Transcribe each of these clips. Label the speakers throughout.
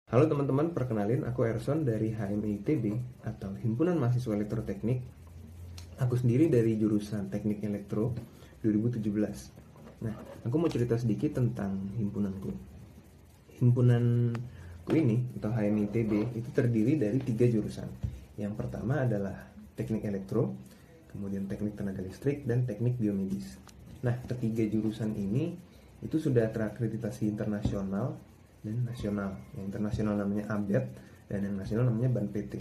Speaker 1: Halo teman-teman, perkenalin aku Erson dari HMITB atau Himpunan Mahasiswa Elektroteknik. Aku sendiri dari jurusan Teknik Elektro 2017. Nah, aku mau cerita sedikit tentang himpunanku. Himpunanku ini atau HMITB itu terdiri dari 3 jurusan. Yang pertama adalah Teknik Elektro, kemudian Teknik Tenaga Listrik, dan Teknik Biomedis. Nah, ketiga jurusan ini itu sudah terakreditasi internasional dan nasional. Yang internasional namanya ABET dan yang nasional namanya BAN-PT.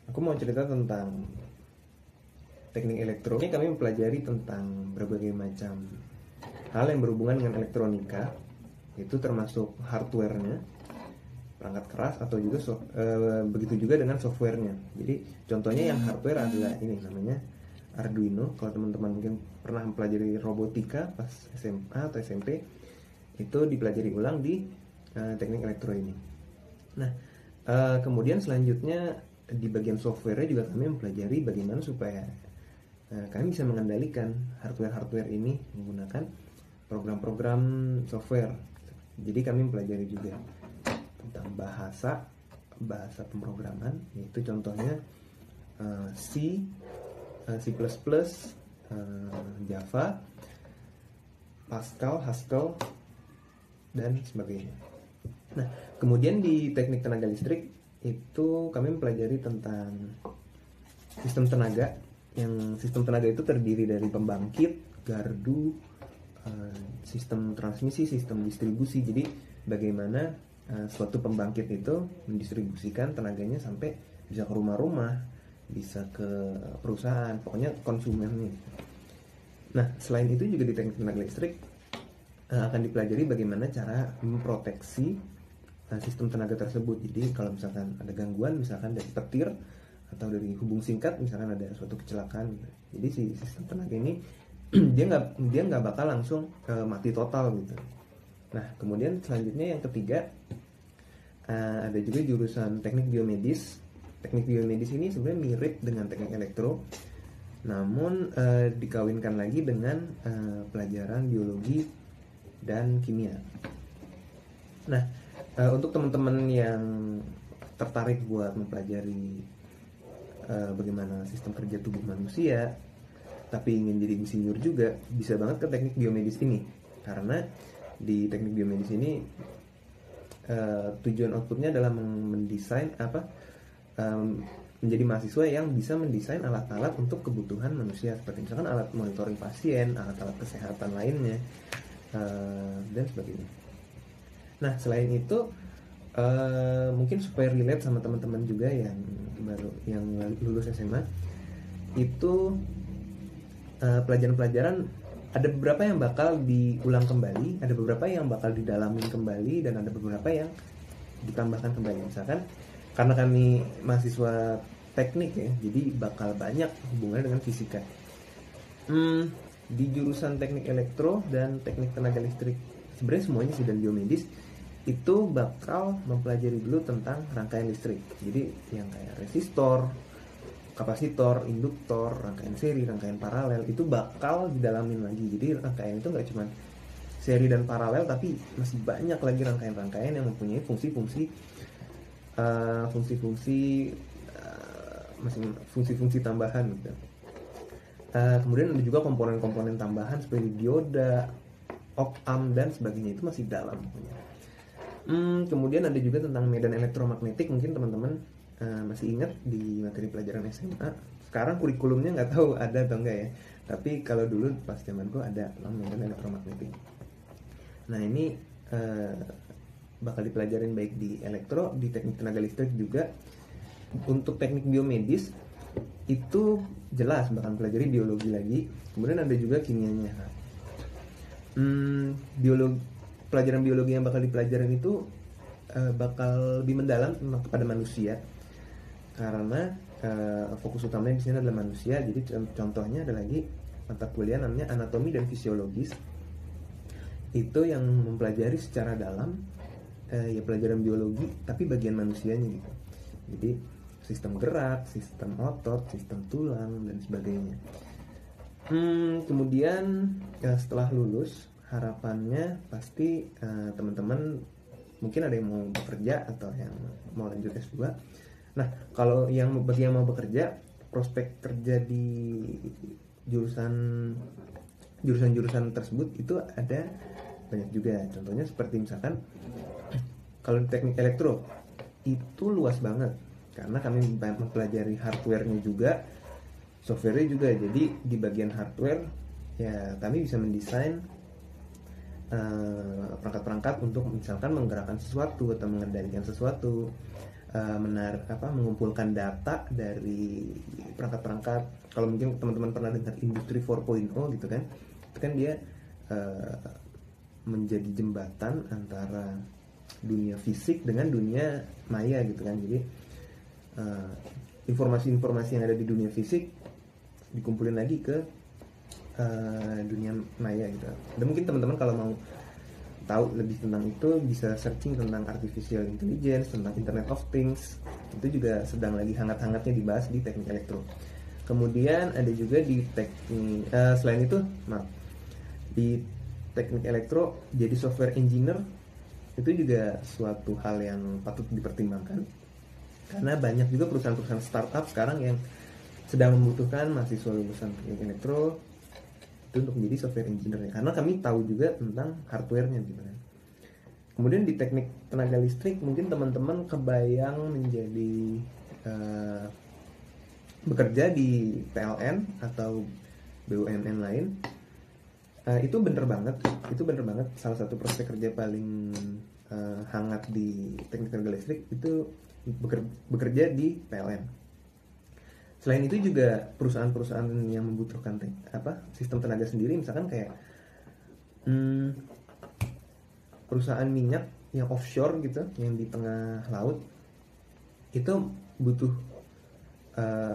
Speaker 1: Aku mau cerita tentang teknik elektro. Ini kami mempelajari tentang berbagai macam hal yang berhubungan dengan elektronika, itu termasuk hardware-nya, perangkat keras, atau juga begitu juga dengan software-nya. Jadi contohnya yang hardware adalah ini namanya Arduino. Kalau teman-teman mungkin pernah mempelajari robotika pas SMA atau SMP, itu dipelajari ulang di teknik elektro ini. Nah, kemudian selanjutnya di bagian software juga kami mempelajari bagaimana supaya kami bisa mengendalikan hardware ini menggunakan program-program software. Jadi kami mempelajari juga tentang bahasa pemrograman, yaitu contohnya C, C++, Java, Pascal, Haskell, dan sebagainya. Nah, kemudian di teknik tenaga listrik itu kami mempelajari tentang sistem tenaga. Yang sistem tenaga itu terdiri dari pembangkit, gardu, sistem transmisi, sistem distribusi. Jadi bagaimana suatu pembangkit itu mendistribusikan tenaganya sampai bisa ke rumah-rumah, bisa ke perusahaan, pokoknya konsumennya. Nah, selain itu juga di teknik tenaga listrik akan dipelajari bagaimana cara memproteksi sistem tenaga tersebut. Jadi kalau misalkan ada gangguan, misalkan dari petir atau dari hubung singkat, misalkan ada suatu kecelakaan, jadi si sistem tenaga ini dia nggak bakal langsung mati total gitu. Nah, kemudian selanjutnya yang ketiga ada juga jurusan teknik biomedis. Teknik biomedis ini sebenarnya mirip dengan teknik elektro, namun dikawinkan lagi dengan pelajaran biologi dan kimia. Nah, untuk teman-teman yang tertarik buat mempelajari bagaimana sistem kerja tubuh manusia, tapi ingin jadi insinyur juga, bisa banget ke teknik biomedis ini. Karena di teknik biomedis ini tujuan outputnya adalah mendesain menjadi mahasiswa yang bisa mendesain alat-alat untuk kebutuhan manusia, seperti misalkan alat monitoring pasien, alat-alat kesehatan lainnya, dan sebagainya. Nah, selain itu mungkin supaya relate sama teman-teman juga yang lulus SMA, itu pelajaran-pelajaran ada beberapa yang bakal diulang kembali, ada beberapa yang bakal didalamin kembali, dan ada beberapa yang ditambahkan kembali. Misalkan karena kami mahasiswa teknik ya, jadi bakal banyak hubungannya dengan fisika. Di jurusan teknik elektro dan teknik tenaga listrik, sebenarnya semuanya sih, dan biomedis itu bakal mempelajari dulu tentang rangkaian listrik. Jadi yang kayak resistor, kapasitor, induktor, rangkaian seri, rangkaian paralel itu bakal didalamin lagi. Jadi rangkaian itu nggak cuma seri dan paralel, tapi masih banyak lagi rangkaian-rangkaian yang mempunyai fungsi-fungsi tambahan gitu. Kemudian ada juga komponen-komponen tambahan seperti dioda, op-amp, dan sebagainya, itu masih dalam. Kemudian ada juga tentang medan elektromagnetik. Mungkin teman-teman masih ingat di materi pelajaran SMA. Sekarang kurikulumnya nggak tahu ada atau enggak ya, tapi kalau dulu pas zamanku ada medan elektromagnetik. Nah, ini bakal dipelajarin baik di elektro, di teknik tenaga listrik juga. Untuk teknik biomedis itu jelas bakal pelajari biologi lagi, kemudian ada juga kimianya. Pelajaran biologi yang bakal dipelajarin itu bakal lebih mendalam kepada manusia, karena fokus utamanya di sini adalah manusia. Jadi contohnya ada lagi mata kuliah namanya anatomi dan fisiologis, itu yang mempelajari secara dalam ya pelajaran biologi tapi bagian manusianya gitu. Jadi sistem gerak, sistem otot, sistem tulang, dan sebagainya. Kemudian setelah lulus, harapannya pasti teman-teman mungkin ada yang mau bekerja atau yang mau lanjut S2. Nah, kalau bagi yang mau bekerja, prospek kerja di jurusan tersebut itu ada banyak juga. Contohnya seperti misalkan kalau di teknik elektro itu luas banget karena kami mempelajari hardware-nya juga, software-nya juga. Jadi di bagian hardware ya kami bisa mendesain perangkat-perangkat untuk misalkan menggerakkan sesuatu atau mengendalikan sesuatu, mengumpulkan data dari perangkat-perangkat. Kalau mungkin teman-teman pernah dengar industri 4.0 gitu kan, itu kan dia menjadi jembatan antara dunia fisik dengan dunia maya gitu kan. Jadi informasi-informasi yang ada di dunia fisik dikumpulin lagi ke dunia maya gitu. Dan mungkin teman-teman kalau mau tahu lebih tentang itu bisa searching tentang artificial intelligence, tentang Internet of Things. Itu juga sedang lagi hangat-hangatnya dibahas di teknik elektro. Kemudian ada juga di teknik selain itu, di teknik elektro jadi software engineer itu juga suatu hal yang patut dipertimbangkan. Karena banyak juga perusahaan-perusahaan startup sekarang yang sedang membutuhkan mahasiswa lulusan teknik elektro itu untuk menjadi software engineer, karena kami tahu juga tentang hardware-nya gitu kan. Kemudian di teknik tenaga listrik mungkin teman-teman kebayang menjadi bekerja di PLN atau BUMN lain. Itu bener banget salah satu prospek kerja paling hangat di teknik tenaga listrik itu bekerja di PLN. Selain itu juga perusahaan-perusahaan yang membutuhkan sistem tenaga sendiri, misalkan kayak perusahaan minyak yang offshore gitu, yang di tengah laut, itu butuh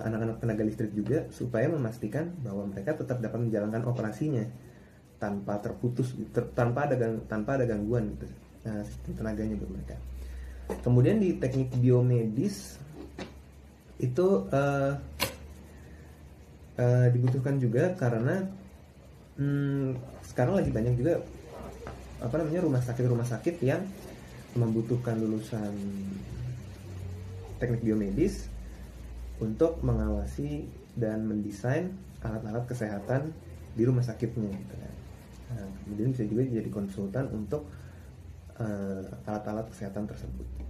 Speaker 1: anak-anak tenaga listrik juga supaya memastikan bahwa mereka tetap dapat menjalankan operasinya tanpa terputus, tanpa ada gangguan gitu, sistem tenaganya buat mereka. Kemudian di teknik biomedis itu dibutuhkan juga karena sekarang lagi banyak juga rumah sakit yang membutuhkan lulusan teknik biomedis untuk mengawasi dan mendesain alat-alat kesehatan di rumah sakitnya gitu kan. Kemudian bisa juga jadi konsultan untuk alat-alat kesehatan tersebut.